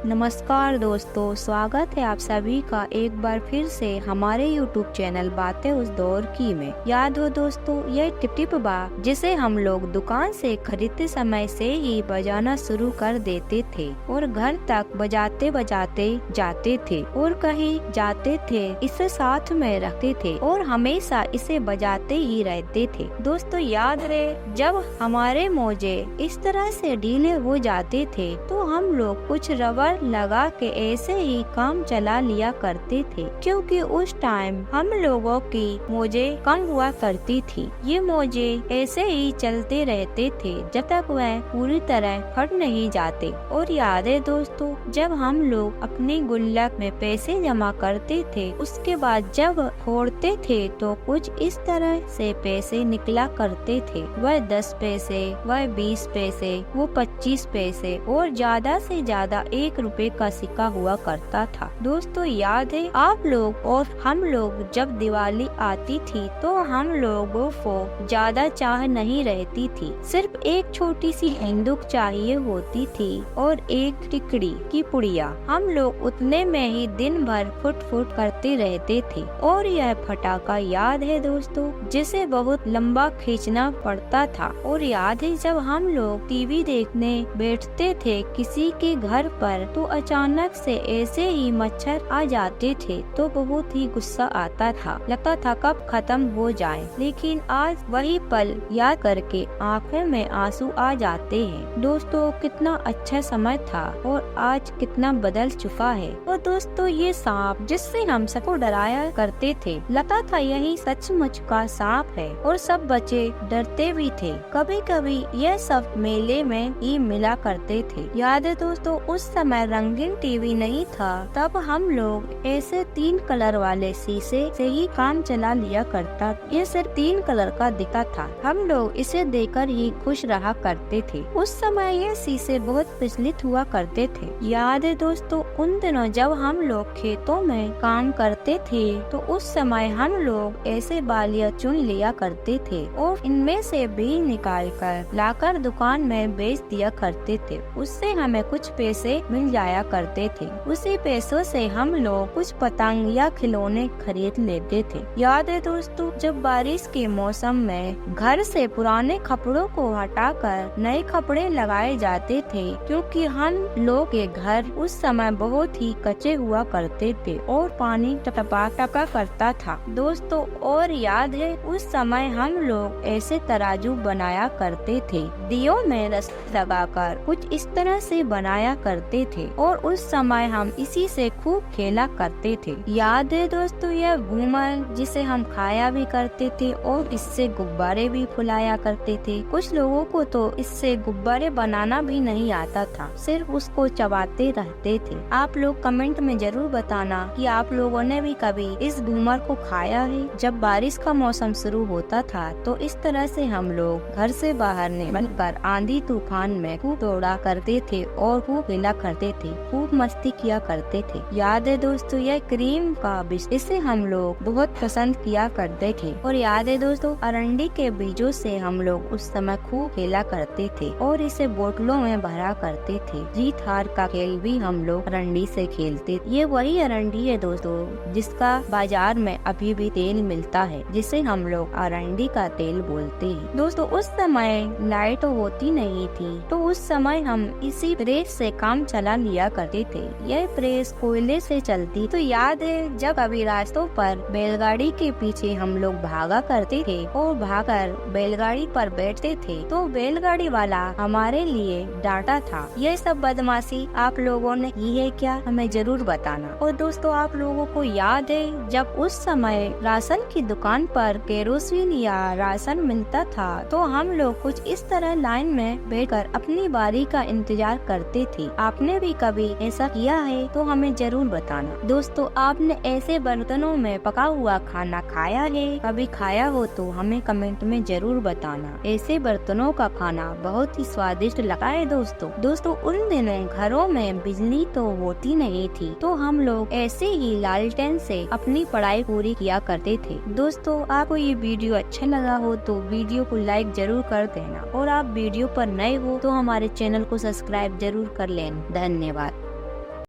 नमस्कार दोस्तों, स्वागत है आप सभी का एक बार फिर से हमारे YouTube चैनल बातें उस दौर की में। याद हो दोस्तों, यह टिप बा जिसे हम लोग दुकान से खरीदते समय से ही बजाना शुरू कर देते थे और घर तक बजाते बजाते जाते थे और कहीं जाते थे इसे साथ में रखते थे और हमेशा इसे बजाते ही रहते थे। दोस्तों याद रहे, जब हमारे मोजे इस तरह से ढीले हो जाते थे तो हम लोग कुछ रबर लगा के ऐसे ही काम चला लिया करते थे, क्योंकि उस टाइम हम लोगों की मोजे कम हुआ करती थी। ये मोजे ऐसे ही चलते रहते थे जब तक वह पूरी तरह फट नहीं जाते। और याद है दोस्तों, जब हम लोग अपनी गुल्लक में पैसे जमा करते थे, उसके बाद जब फोड़ते थे तो कुछ इस तरह से पैसे निकला करते थे। वह 10 पैसे, वह 20 पैसे, वो 25 पैसे और ज्यादा से ज्यादा 1 रुपए का सिक्का हुआ करता था। दोस्तों याद है, आप लोग और हम लोग जब दिवाली आती थी तो हम लोगों को ज्यादा चाह नहीं रहती थी, सिर्फ एक छोटी सी बंदूक चाहिए होती थी और एक टिकड़ी की पुड़िया। हम लोग उतने में ही दिन भर फुट फुट करते रहते थे। और यह फटाका याद है दोस्तों, जिसे बहुत लंबा खींचना पड़ता था। और याद है, जब हम लोग टीवी देखने बैठते थे किसी के घर पर तो अचानक से ऐसे ही मच्छर आ जाते थे तो बहुत ही गुस्सा आता था, लगता था कब खत्म हो जाए। लेकिन आज वही पल याद करके आंखों में आंसू आ जाते हैं। दोस्तों कितना अच्छा समय था और आज कितना बदल चुका है। और दोस्तों ये सांप जिससे हम सबको डराया करते थे, लगता था यही सचमुच का सांप है और सब बच्चे डरते भी थे। कभी कभी यह सब मेले में ही मिला करते थे। याद है दोस्तों, उस समय रंगीन टीवी नहीं था, तब हम लोग ऐसे 3 कलर वाले शीशे से ही काम चला लिया करता। ये सिर्फ 3 कलर का दिखता था, हम लोग इसे देखकर ही खुश रहा करते थे। उस समय ये शीशे बहुत प्रचलित हुआ करते थे। याद है दोस्तों, उन दिनों जब हम लोग खेतों में काम करते थे तो उस समय हम लोग ऐसे बालियां चुन लिया करते थे और इनमें से बीज निकाल कर लाकर दुकान में बेच दिया करते थे। उससे हमें कुछ पैसे मिल जाया करते थे। उसी पैसों से हम लोग कुछ पतंग या खिलौने खरीद लेते थे। याद है दोस्तों, जब बारिश के मौसम में घर से पुराने कपड़ों को हटाकर नए कपड़े लगाए जाते थे, क्योंकि हम लोग के घर उस समय बहुत ही कच्चे हुआ करते थे और पानी टपा टपा करता था। दोस्तों और याद है, उस समय हम लोग ऐसे तराजू बनाया करते थे, दियों में रस लगाकर कुछ इस तरह से बनाया करते थे और उस समय हम इसी से खूब खेला करते थे। याद है दोस्तों, यह घूमर जिसे हम खाया भी करते थे और इससे गुब्बारे भी फुलाया करते थे। कुछ लोगों को तो इससे गुब्बारे बनाना भी नहीं आता था, सिर्फ उसको चबाते रहते थे। आप लोग कमेंट में जरूर बताना कि आप लोगों ने भी कभी इस घूमर को खाया है। जब बारिश का मौसम शुरू होता था तो इस तरह से हम लोग घर से बाहर निकलकर आंधी तूफान में खूब दौड़ा करते थे और खूब खेला करते थे, खूब मस्ती किया करते थे। याद है दोस्तों, यह क्रीम का बीज, इसे हम लोग बहुत पसंद किया करते थे। और याद है दोस्तों, अरंडी के बीजों से हम लोग उस समय खूब खेला करते थे और इसे बोतलों में भरा करते थे। जीत हार का खेल भी हम लोग अरंडी से खेलते। ये वही अरंडी है दोस्तों जिसका बाजार में अभी भी तेल मिलता है, जिसे हम लोग अरंडी का तेल बोलते हैं। दोस्तों उस समय लाइट होती नहीं थी तो उस समय हम इसी प्रेस से काम चला लिया करते थे। यह प्रेस कोयले से चलती। तो याद है, जब कभी रास्तों पर बैलगाड़ी के पीछे हम लोग भागा करते थे और भागकर बैलगाड़ी पर बैठते थे तो बैलगाड़ी वाला हमारे लिए डांटा था। यह सब बदमाशी आप लोगों ने की है क्या, हमें जरूर बताना। और दोस्तों आप लोगों को याद है, जब उस समय राशन की दुकान पर केरोसिन या राशन मिलता था तो हम लोग कुछ इस तरह लाइन में बैठकर अपनी बारी का इंतजार करते थे। आपने भी कभी ऐसा किया है तो हमें जरूर बताना। दोस्तों आपने ऐसे बर्तनों में पका हुआ खाना खाया है, कभी खाया हो तो हमें कमेंट में जरूर बताना। ऐसे बर्तनों का खाना बहुत ही स्वादिष्ट लगा है दोस्तों उन दिनों घरों में बिजली तो होती नहीं थी तो हम लोग ऐसे ही लालटेन से अपनी पढ़ाई पूरी किया करते थे। दोस्तों आपको ये वीडियो अच्छा लगा हो तो वीडियो को लाइक जरूर कर देना और आप वीडियो पर नए हो तो हमारे चैनल को सब्सक्राइब जरूर कर लेना। धन्यवाद।